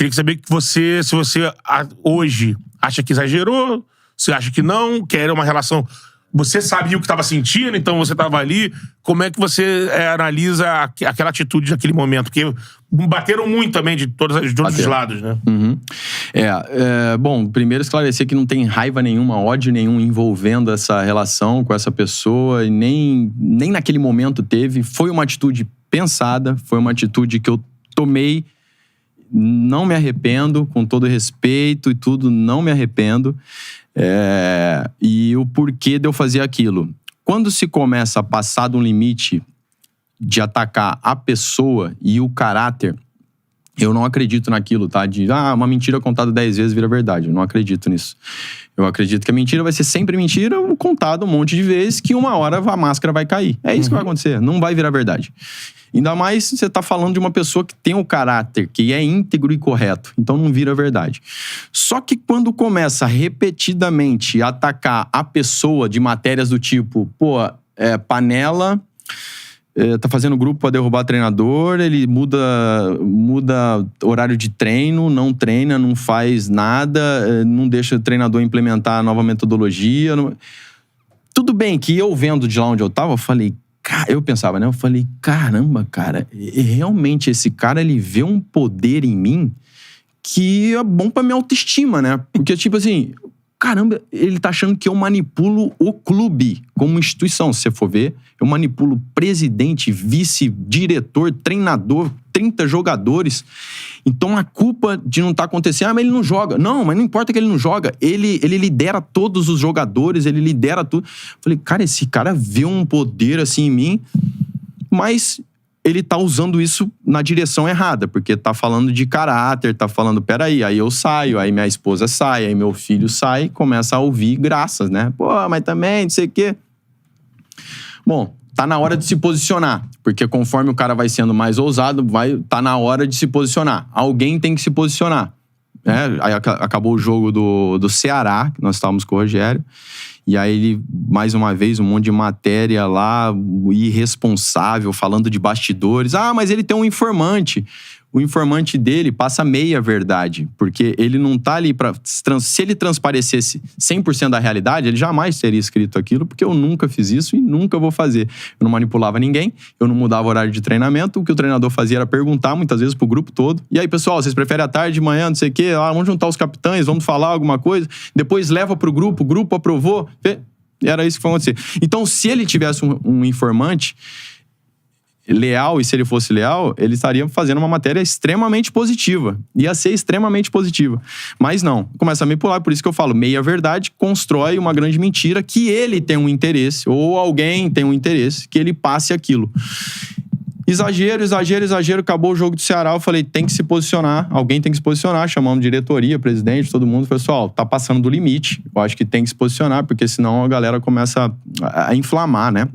Queria saber que se você hoje acha que exagerou, se acha que não, que era uma relação... Você sabia o que estava sentindo, então você estava ali. Como é que você analisa aquela atitude naquele momento? Porque bateram muito também de todos os lados, né? Uhum. Bom, primeiro esclarecer que não tem raiva nenhuma, ódio nenhum envolvendo essa relação com essa pessoa. E nem naquele momento teve. Foi uma atitude pensada, foi uma atitude que eu tomei. Não me arrependo, com todo respeito e tudo, não me arrependo. E o porquê de eu fazer aquilo. Quando se começa a passar de um limite de atacar a pessoa e o caráter, eu não acredito naquilo, tá? De, uma mentira contada 10 vezes vira verdade. Eu não acredito nisso. Eu acredito que a mentira vai ser sempre mentira, contada um monte de vezes, que uma hora a máscara vai cair. É isso que vai acontecer. Não vai virar verdade. Ainda mais se você tá falando de uma pessoa que tem o caráter, que é íntegro e correto. Então não vira verdade. Só que quando começa repetidamente a atacar a pessoa de matérias do tipo, Panela tá fazendo grupo pra derrubar treinador, ele muda horário de treino, não treina, não faz nada, não deixa o treinador implementar a nova metodologia. Tudo bem que eu vendo de lá onde eu tava, eu pensava, né? Eu falei, caramba, cara, realmente esse cara, ele vê um poder em mim que é bom pra minha autoestima, né? Porque, tipo assim, caramba, ele tá achando que eu manipulo o clube como instituição. Se você for ver, eu manipulo presidente, vice, diretor, treinador, 30 jogadores. Então a culpa de não estar acontecendo, mas ele não joga. Não, mas não importa que ele não joga. Ele lidera todos os jogadores, ele lidera tudo. Falei, cara, esse cara vê um poder assim em mim, mas ele tá usando isso na direção errada, porque tá falando de caráter, tá falando, peraí, aí eu saio, aí minha esposa sai, aí meu filho sai, começa a ouvir graças, né? Mas também, não sei o quê. Bom, tá na hora de se posicionar, porque conforme o cara vai sendo mais ousado, tá na hora de se posicionar. Alguém tem que se posicionar. Aí acabou o jogo do Ceará, que nós estávamos com o Rogério, e aí ele, mais uma vez, um monte de matéria lá, irresponsável, falando de bastidores. Mas ele tem um informante. O informante dele passa meia verdade, porque ele não tá ali pra... Se ele transparecesse 100% da realidade, ele jamais teria escrito aquilo, porque eu nunca fiz isso e nunca vou fazer. Eu não manipulava ninguém, eu não mudava o horário de treinamento, o que o treinador fazia era perguntar, muitas vezes, pro grupo todo. E aí, pessoal, vocês preferem à tarde, de manhã, não sei o quê? Vamos juntar os capitães, vamos falar alguma coisa. Depois leva pro grupo, o grupo aprovou. Era isso que foi acontecer. Então, se ele tivesse um informante leal, e se ele fosse leal, ele estaria fazendo uma matéria extremamente positiva. Ia ser extremamente positiva. Mas não. Começa a manipular, por isso que eu falo, meia verdade constrói uma grande mentira que ele tem um interesse, ou alguém tem um interesse, que ele passe aquilo. Exagero, acabou o jogo do Ceará, eu falei, tem que se posicionar, alguém tem que se posicionar, chamamos diretoria, presidente, todo mundo, pessoal, tá passando do limite, eu acho que tem que se posicionar, porque senão a galera começa a inflamar, né?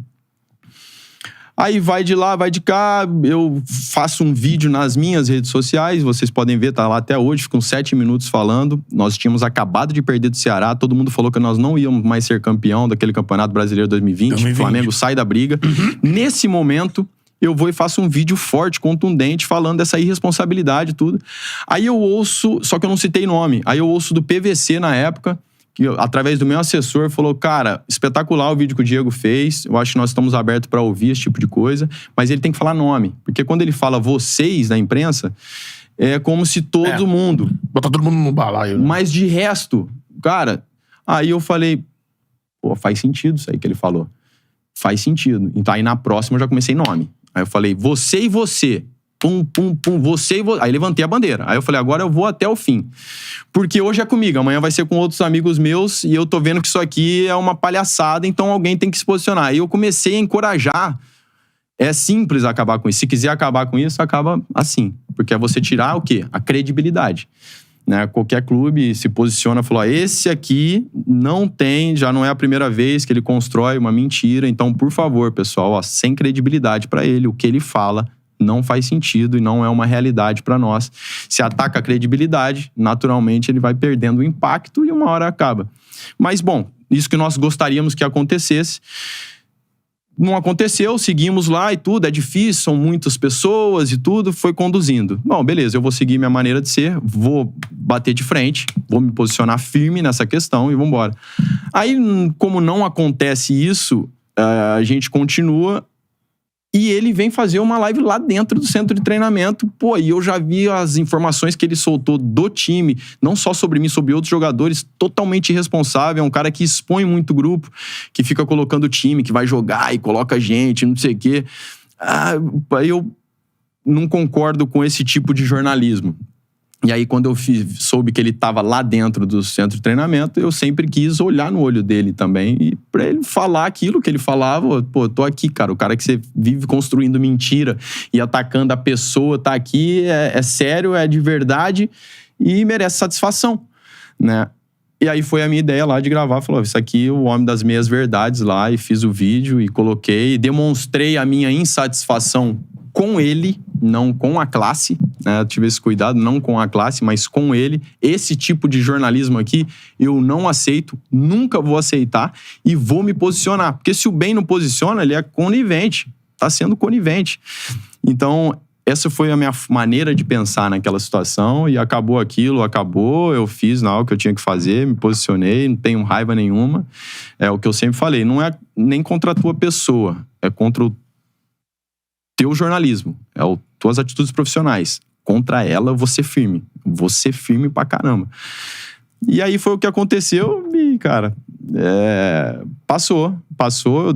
Aí vai de lá, vai de cá, eu faço um vídeo nas minhas redes sociais, vocês podem ver, tá lá até hoje, ficam 7 minutos falando. Nós tínhamos acabado de perder do Ceará, todo mundo falou que nós não íamos mais ser campeão daquele Campeonato Brasileiro 2020. O Flamengo sai da briga. Nesse momento, eu vou e faço um vídeo forte, contundente, falando dessa irresponsabilidade e tudo. Aí eu ouço, só que eu não citei nome, aí eu ouço do PVC na época, que através do meu assessor falou, cara, espetacular o vídeo que o Diego fez, eu acho que nós estamos abertos para ouvir esse tipo de coisa, mas ele tem que falar nome, porque quando ele fala vocês da imprensa, é como se todo mundo... Botar todo mundo no balaio. Né? Mas de resto, cara, aí eu falei, faz sentido isso aí que ele falou. Faz sentido. Então aí na próxima eu já comecei nome. Aí eu falei, você e você. Pum, você e você. Aí levantei a bandeira. Aí eu falei, agora eu vou até o fim. Porque hoje é comigo, amanhã vai ser com outros amigos meus e eu tô vendo que isso aqui é uma palhaçada, então alguém tem que se posicionar. Aí eu comecei a encorajar. É simples acabar com isso. Se quiser acabar com isso, acaba assim. Porque é você tirar o quê? A credibilidade. Né? Qualquer clube se posiciona e falou, esse aqui não tem, já não é a primeira vez que ele constrói uma mentira, então, por favor, pessoal, sem credibilidade pra ele, o que ele fala não faz sentido e não é uma realidade para nós. Se ataca a credibilidade, naturalmente ele vai perdendo o impacto e uma hora acaba. Mas, bom, isso que nós gostaríamos que acontecesse. Não aconteceu, seguimos lá e tudo, é difícil, são muitas pessoas e tudo, foi conduzindo. Bom, beleza, eu vou seguir minha maneira de ser, vou bater de frente, vou me posicionar firme nessa questão e vambora. Aí, como não acontece isso, a gente continua e ele vem fazer uma live lá dentro do centro de treinamento. Pô, e eu já vi as informações que ele soltou do time, não só sobre mim, sobre outros jogadores, totalmente irresponsável. É um cara que expõe muito o grupo, que fica colocando o time, que vai jogar e coloca gente, não sei o quê. Eu não concordo com esse tipo de jornalismo. E aí, quando eu soube que ele estava lá dentro do centro de treinamento, eu sempre quis olhar no olho dele também e pra ele falar aquilo que ele falava. Pô, tô aqui, cara. O cara que você vive construindo mentira e atacando a pessoa tá aqui, é sério, é de verdade e merece satisfação, né? E aí foi a minha ideia lá de gravar. Falou, isso aqui é o homem das meias verdades lá. E fiz o vídeo e coloquei, demonstrei a minha insatisfação com ele, não com a classe, né? Eu tive esse cuidado, não com a classe, mas com ele. Esse tipo de jornalismo aqui, eu não aceito, nunca vou aceitar e vou me posicionar. Porque se o bem não posiciona, ele é conivente, tá sendo conivente. Então, essa foi a minha maneira de pensar naquela situação e acabou aquilo, eu fiz o que eu tinha que fazer, me posicionei, não tenho raiva nenhuma. É o que eu sempre falei, não é nem contra a tua pessoa, é contra o teu jornalismo, tuas atitudes profissionais. Contra ela, eu vou ser firme. Vou ser firme pra caramba. E aí foi o que aconteceu e, cara, passou.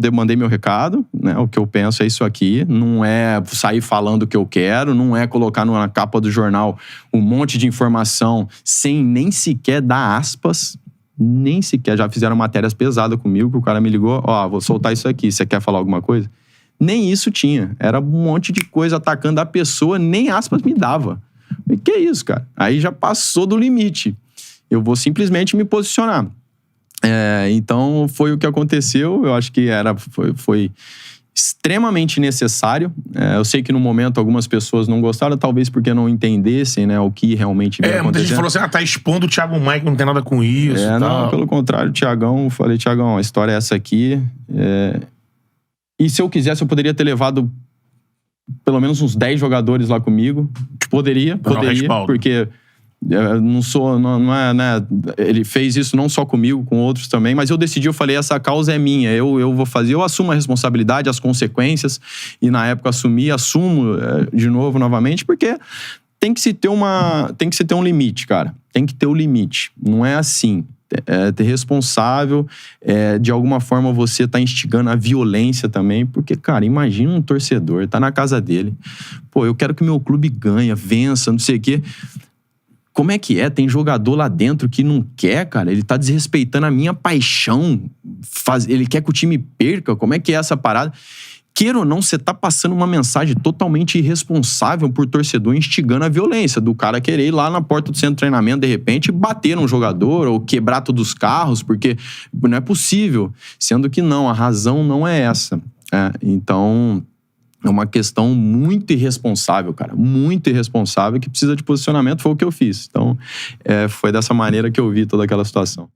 Eu mandei meu recado, né? O que eu penso é isso aqui. Não é sair falando o que eu quero, não é colocar na capa do jornal um monte de informação sem nem sequer dar aspas. Nem sequer. Já fizeram matérias pesadas comigo, que o cara me ligou, vou soltar isso aqui, você quer falar alguma coisa? Nem isso tinha. Era um monte de coisa atacando a pessoa, nem aspas me dava. E que isso, cara? Aí já passou do limite. Eu vou simplesmente me posicionar. Então, foi o que aconteceu. Eu acho que foi extremamente necessário. Eu sei que no momento algumas pessoas não gostaram, talvez porque não entendessem, né, o que realmente ia acontecer. Muita gente falou assim, tá expondo o Thiago Maia, que não tem nada com isso. Não, pelo contrário, Thiagão, falei, Thiagão, a história é essa aqui. E se eu quisesse, eu poderia ter levado pelo menos uns 10 jogadores lá comigo. Poderia, porque não é, né? Ele fez isso não só comigo, com outros também, mas eu decidi, eu falei, essa causa é minha, eu vou fazer, eu assumo a responsabilidade, as consequências, e na época assumo de novo, novamente, porque tem que se ter um limite, cara. Tem que ter o limite. Não é assim. Ter responsável, de alguma forma você tá instigando a violência também, porque, cara, imagina um torcedor, tá na casa dele, pô, eu quero que meu clube ganhe, vença, não sei o quê. Como é que é? Tem jogador lá dentro que não quer, cara, ele tá desrespeitando a minha paixão, ele quer que o time perca, como é que é essa parada? Queira ou não, você tá passando uma mensagem totalmente irresponsável por torcedor, instigando a violência, do cara querer ir lá na porta do centro de treinamento, de repente, bater num jogador ou quebrar todos os carros, porque não é possível. Sendo que não, a razão não é essa. Então, é uma questão muito irresponsável, cara. Muito irresponsável, que precisa de posicionamento, foi o que eu fiz. Então, foi dessa maneira que eu vi toda aquela situação.